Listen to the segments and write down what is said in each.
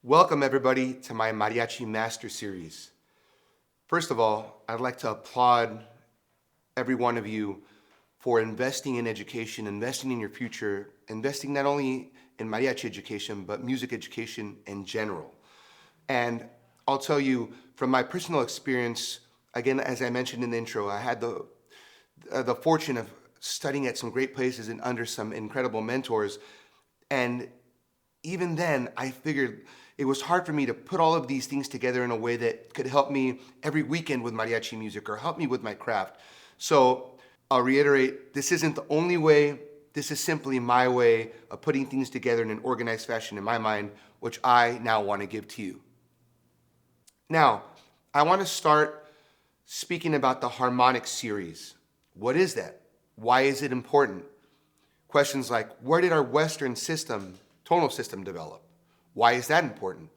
Welcome everybody to my Mariachi Master Series. First of all, I'd like to applaud every one of you for investing in education, investing in your future, investing not only in mariachi education, but music education in general. And I'll tell you from my personal experience, again, as I mentioned in the intro, I had the fortune of studying at some great places and under some incredible mentors. And even then, I figured it was hard for me to put all of these things together in a way that could help me every weekend with mariachi music or help me with my craft. So I'll reiterate, this isn't the only way. This is simply my way of putting things together in an organized fashion in my mind, which I now want to give to you. Now, I want to start speaking about the Harmonic series. What is that? Why is it important? Questions like, where did our Western tonal system develop? Why is that important?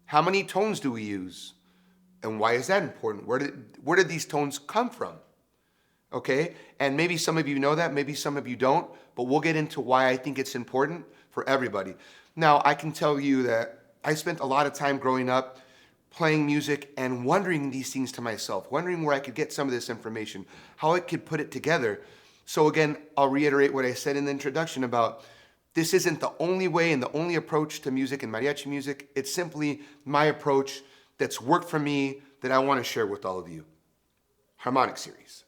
How many tones do we use? And why is that important? Where did these tones come from? Okay, and maybe some of you know that, maybe some of you don't, but we'll get into why I think it's important for everybody. Now, I can tell you that I spent a lot of time growing up playing music and wondering these things to myself, wondering where I could get some of this information, how I could put it together. So again, I'll reiterate what I said in the introduction about this isn't the only way and the only approach to music and mariachi music. It's simply my approach that's worked for me that I want to share with all of you. Harmonic series.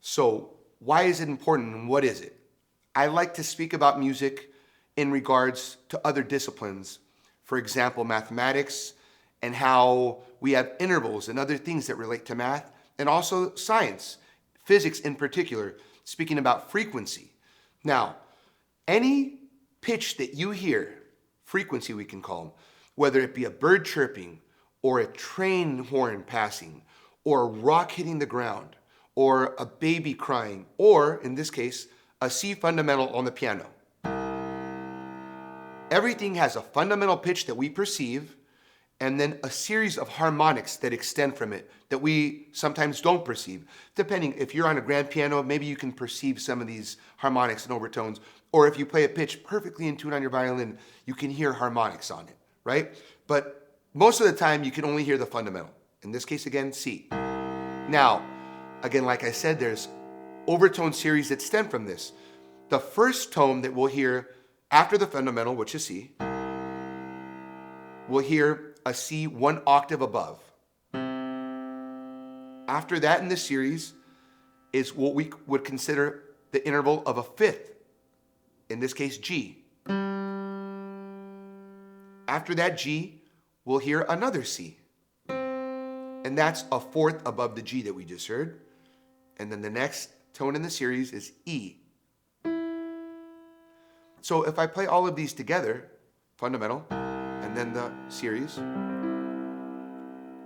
So why is it important and what is it? I like to speak about music in regards to other disciplines. For example, mathematics and how we have intervals and other things that relate to math, and also science, physics in particular, speaking about frequency. Now, any pitch that you hear, frequency we can call them, whether it be a bird chirping or a train horn passing or a rock hitting the ground or a baby crying or, in this case, a C fundamental on the piano. Everything has a fundamental pitch that we perceive and then a series of harmonics that extend from it that we sometimes don't perceive. Depending, if you're on a grand piano, maybe you can perceive some of these harmonics and overtones, or if you play a pitch perfectly in tune on your violin, you can hear harmonics on it, right? But most of the time, you can only hear the fundamental. In this case, again, C. Now, again, like I said, there's overtone series that stem from this. The first tone that we'll hear after the fundamental, which is C, we'll hear a C one octave above. After that in the series is what we would consider the interval of a fifth, in this case G. After that G, we'll hear another C. And that's a fourth above the G that we just heard. And then the next tone in the series is E. So if I play all of these together, fundamental, and then the series,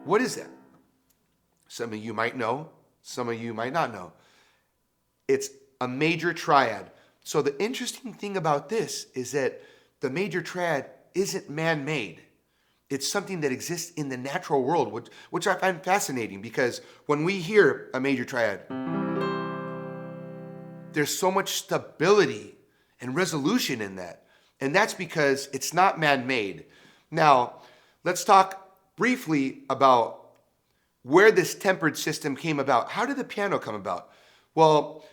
what is that? Some of you might know, some of you might not know. It's a major triad. So the interesting thing about this is that the major triad isn't man-made. It's something that exists in the natural world, which I find fascinating because when we hear a major triad, there's so much stability and resolution in that. And that's because it's not man-made. Now, let's talk briefly about where this tempered system came about. How did the piano come about? Well,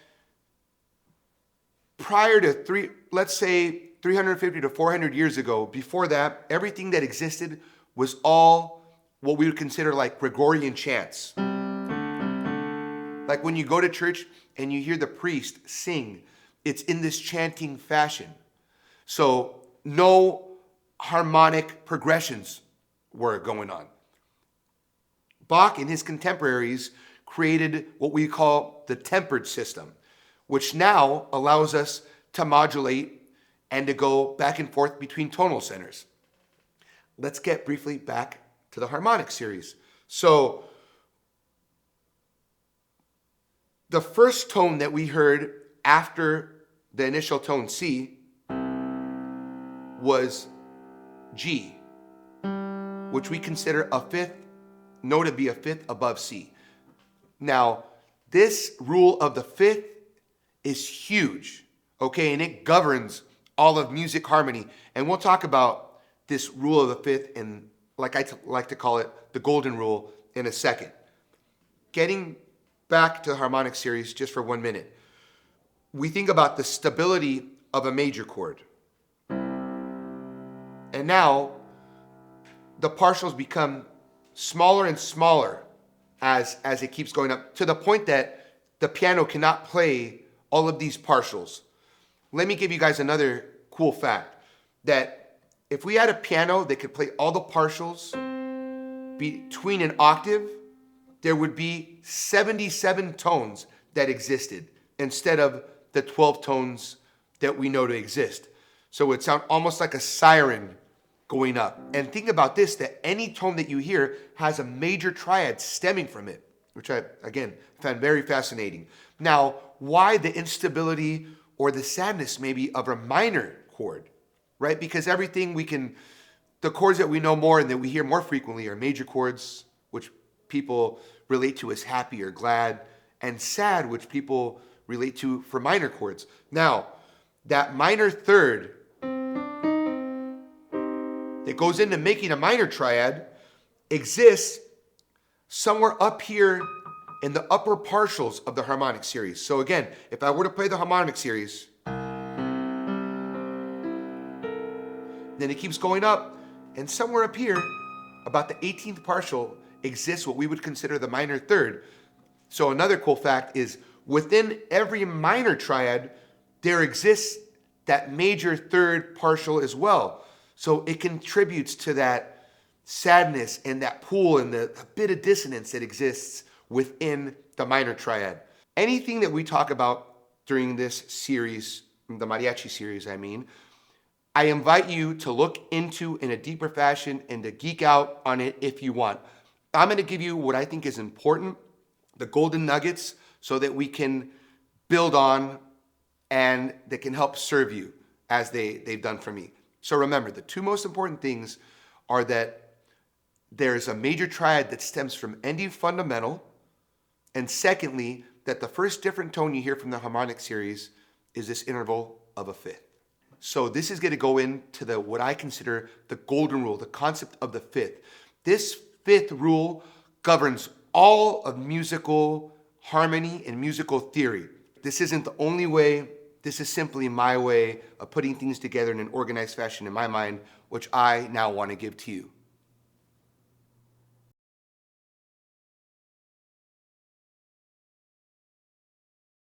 prior to let's say 350 to 400 years ago, before that, everything that existed was all what we would consider like Gregorian chants. Like when you go to church and you hear the priest sing, it's in this chanting fashion. So no harmonic progressions were going on. Bach and his contemporaries created what we call the tempered system, which now allows us to modulate and to go back and forth between tonal centers. Let's get briefly back to the harmonic series. So the first tone that we heard after the initial tone C was G, which we consider a fifth, know to be a fifth above C. Now, this rule of the fifth is huge, okay? And it governs all of music harmony. And we'll talk about this rule of the fifth, and like I like to call it, the golden rule, in a second. Getting back to the harmonic series just for 1 minute. We think about the stability of a major chord. And now the partials become smaller and smaller as it keeps going up, to the point that the piano cannot play all of these partials. Let me give you guys another cool fact, that if we had a piano that could play all the partials between an octave, there would be 77 tones that existed instead of the 12 tones that we know to exist. So it would sound almost like a siren going up. And think about this, that any tone that you hear has a major triad stemming from it, which I, again, found very fascinating. Now, why the instability or the sadness maybe of a minor chord, right? Because everything the chords that we know more and that we hear more frequently are major chords, which people relate to as happy or glad, and sad, which people relate to for minor chords. Now, that minor third that goes into making a minor triad exists somewhere up here in the upper partials of the harmonic series. So again, if I were to play the harmonic series, then it keeps going up, and somewhere up here, about the 18th partial, exists what we would consider the minor third. So another cool fact is, within every minor triad, there exists that major third partial as well. So it contributes to that sadness and that pull and the bit of dissonance that exists within the minor triad. Anything that we talk about during this series, the Mariachi series, I invite you to look into in a deeper fashion and to geek out on it if you want. I'm going to give you what I think is important, the golden nuggets, so that we can build on and that can help serve you as they've done for me. So remember, the two most important things are that there's a major triad that stems from ending fundamental, and secondly, that the first different tone you hear from the harmonic series is this interval of a fifth. So this is going to go into what I consider the golden rule, the concept of the fifth. This fifth rule governs all of musical harmony and musical theory. This isn't the only way. This is simply my way of putting things together in an organized fashion in my mind, which I now want to give to you.